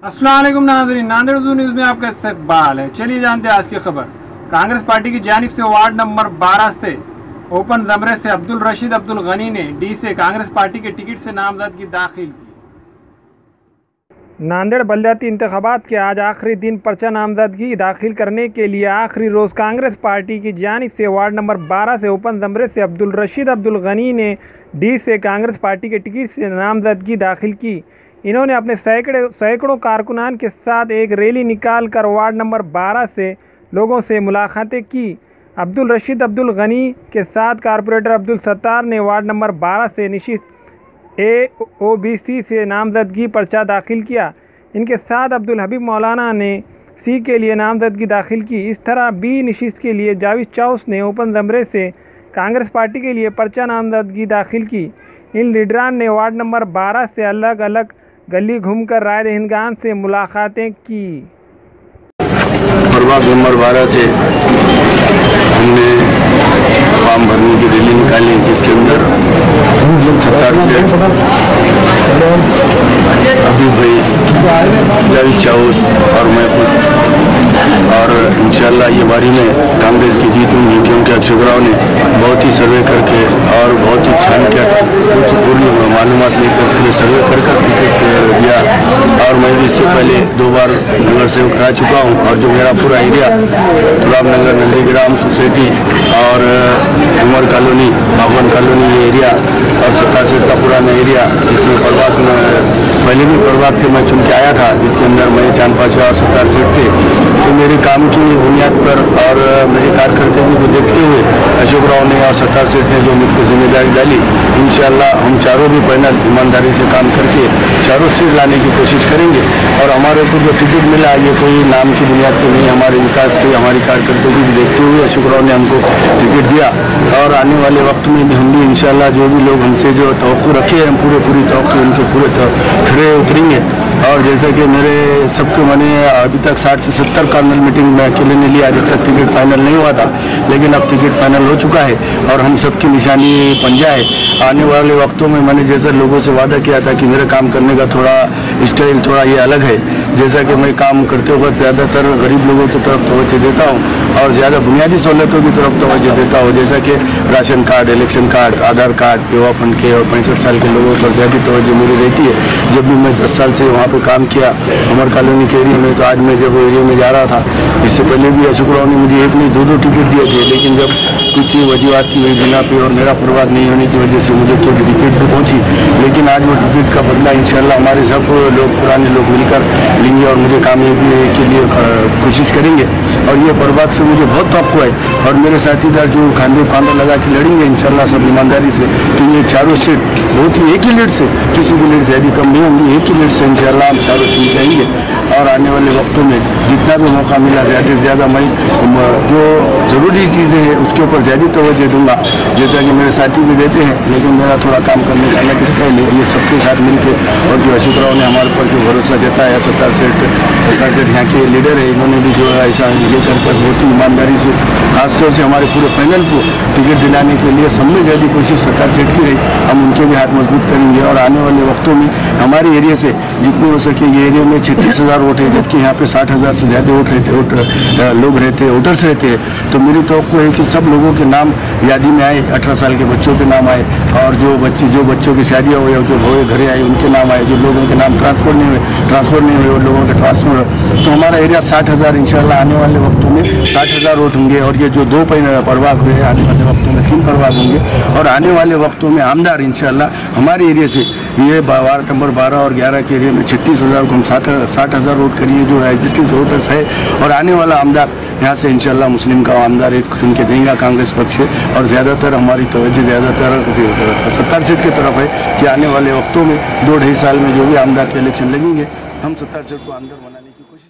अस्सलाम वालेकुम नाज़रीन, नांदेड़ न्यूज़ में आपका इस्तकबाल है। चलिए जानते हैं आज की खबर। कांग्रेस पार्टी की जानिब से वार्ड नंबर 12 से ओपन ज़मरे से अब्दुल रशीद अब्दुल गनी ने डी से कांग्रेस पार्टी के टिकट से नामजदगी दाखिल की। नांदेड़ बलदियाती इंतखाबात के आज आखिरी दिन पर्चा नामजदगी दाखिल करने के लिए आखिरी रोज़ कांग्रेस पार्टी की जानिब से वार्ड नंबर 12 से ओपन ज़मरे से अब्दुल रशीद अब्दुल गनी ने डी से कांग्रेस पार्टी के टिकट से नामजदगी दाखिल की। इन्होंने अपने सैकड़ों कारकुनान के साथ एक रैली निकाल कर वार्ड नंबर 12 से लोगों से मुलाकातें की। अब्दुल रशीद अब्दुल गनी के साथ कारपोरेटर अब्दुल सत्तार ने वार्ड नंबर 12 से नशिस्त AOBC से नामजदगी पर्चा दाखिल किया। इनके साथ अब्दुल हबीब मौलाना ने C के लिए नामजदगी दाखिल की। इस तरह B नशिस्त के लिए जावेद चौस ने ओपन ज़मरे से कांग्रेस पार्टी के लिए पर्चा नामजदगी दाखिल की। इन लीडरान ने वार्ड नंबर 12 से अलग अलग गली घूमकर राय दहिंदगान से मुलाकातें की। वार्ड नंबर 12 से हमने फॉर्म भरने की रैली निकाली, जिसके अंदर सत्तार से हबीब भाई, जावेद चौस और मैं और इंशाल्लाह ये बारी में कांग्रेस की जीत होंगी, क्योंकि अक्षय राव ने बहुत ही सर्वे करके और बहुत ही छान कर पूरी मालूमात लेकर पूरे सर्वे कर टिकट दिया। और मैं भी इससे पहले 2 बार नगर सेवक रह चुका हूँ, और जो मेरा पूरा एरिया तुराब नगर, नंदीग्राम सोसाइटी और उमर कॉलोनी, बागवान कॉलोनी, ये एरिया और सत्तार सेठ का पुराना एरिया, जिसमें प्रभाग पहले भी प्रभाग से मैं चुन के आया था, जिसके अंदर मैं चांद पाशा और सत्तार सेठ थे। तो मेरे काम की बुनियाद पर और मेरे कार्यकर्ताओं को देखते हुए अशोक राव ने और सत्तार सेठ ने जो मुझको जिम्मेदारी डाली, इंशाल्लाह हम चारों भी पैनल ईमानदारी से काम करके चारों सीट लाने की कोशिश करेंगे। और हमारे को जो टिकट मिला, ये कोई नाम की बुनियाद पर नहीं, हमारे विकास की, हमारी कार्यकर्ताओं को भी देखते हुए अशोक राव ने हमको टिकट दिया। और आने वाले वक्त में भी हम भी इंशाल्लाह जो भी लोग हमसे जो तवक्को रखे हैं, पूरी तवक्को उनके पूरे खड़े उतरेंगे। और जैसे कि मेरे सबके मैंने अभी तक 60 से 70 कार्नल मीटिंग में अकेले ने लिया, जब तक टिकट फाइनल नहीं हुआ था, लेकिन अब टिकट फाइनल हो चुका है और हम सबकी निशानी पंजा है। आने वाले वक्तों में मैंने जैसे लोगों से वादा किया था कि मेरे काम करने का थोड़ा स्टाइल थोड़ा ये अलग है, जैसा कि मैं काम करते वक्त ज़्यादातर गरीब लोगों की तरफ तवज्जो देता हूँ और ज़्यादा बुनियादी सहूलतों की तरफ तवज्जो देता हूँ, जैसा कि राशन कार्ड, इलेक्शन कार्ड, आधार कार्ड, युवा फंड के और 65 साल के लोगों पर ज़्यादा तवज्जो मेरी रहती है। जब भी मैं 10 साल से वहाँ पे काम किया उमर कॉलोनी के एरिया में, तो आज मैं जब वो एरिया में जा रहा था, इससे पहले भी अशोक राव ने मुझे एक नहीं 2 टिकट दिए थे, लेकिन जब कुछ वजूहत की वजह बिना पे और मेरा प्रभाव नहीं होने की वजह से मुझे थोड़ी डिफीट भी पहुँची, लेकिन आज वो डिफीट का बदला इंशाल्लाह हमारे सब लोग पुराने लोग मिलकर लेंगे और मुझे कामयाबी के लिए कोशिश करेंगे। और ये प्रभाग से मुझे बहुत तवक्को है और मेरे साथीदार जो खांदे कांधा लगा के लड़ेंगे इंशाल्लाह सब ईमानदारी से। तो ये चारों सीट बहुत ही एक ही लीड से, किसी की लीड से यदि कम नहीं होंगी, एक ही लीड से इंशाल्लाह हम चारों चुन के आएंगे। और आने वाले वक्तों में जितना भी मौका मिला ज़्यादा से ज़्यादा मैं जो ज़रूरी चीज़ें हैं उसके ऊपर ज़्यादा तवज्जो दूंगा, जैसा कि मेरे साथी भी देते हैं, लेकिन मेरा थोड़ा काम करने का अलग स्टाइल है। ये सबके साथ मिलकर और जो अशोक राव ने हमारे पर जो भरोसा जताया, सत्तार सेठ यहाँ के लीडर है, इन्होंने भी जो है ऐसा लेकर बहुत ही ईमानदारी से खासतौर से हमारे पूरे पैनल को टिकट दिलाने के लिए सबने ज़्यादा कोशिश सत्तार सेठ की रही। हम उनके भी हाथ मजबूत करेंगे और आने वाले वक्तों में हमारे एरिया से जितने हो सके, ये एरिया में 36,000 वोट है, जबकि यहाँ पे 60,000 से ज़्यादा लोग रहते हैं, वोटर्स रहते हैं। तो मेरी तवक्को है कि सब लोगों के नाम यादी में आए, 18 साल के बच्चों के नाम आए, और जो बच्चों की शादियाँ हुई, जो भोए घरे आए उनके नाम आए, जो लोगों के नाम ट्रांसफर नहीं हुए उन लोगों के ट्रांसफर। तो हमारा एरिया 60,000 इंशाल्लाह आने वाले वक्तों में 60,000 वोट होंगे। और ये जो 2 प्रभाग हुए, आने वाले वक्तों में 3 प्रभाग होंगे। और आने वाले वक्तों में आमदार इंशाल्लाह हमारे एरिया से ये वार्ड नंबर 12 और 11 के एरिया में 36,000 को हम 60,000 वोट करिए जो एग्जिस्टिव वोटर्स है। और आने वाला आमदार यहाँ से इंशाल्लाह मुस्लिम का आमदार एक चुन के देंगे कांग्रेस पक्ष से। और ज़्यादातर हमारी तवज्जो ज़्यादातर सत्तार सीट की तरफ है कि आने वाले वक्तों में 2-2.5 साल में जो भी आमदार के इलेक्शन लगेंगे, हम सत्तार सीट को आमदार बनाने की कोशिश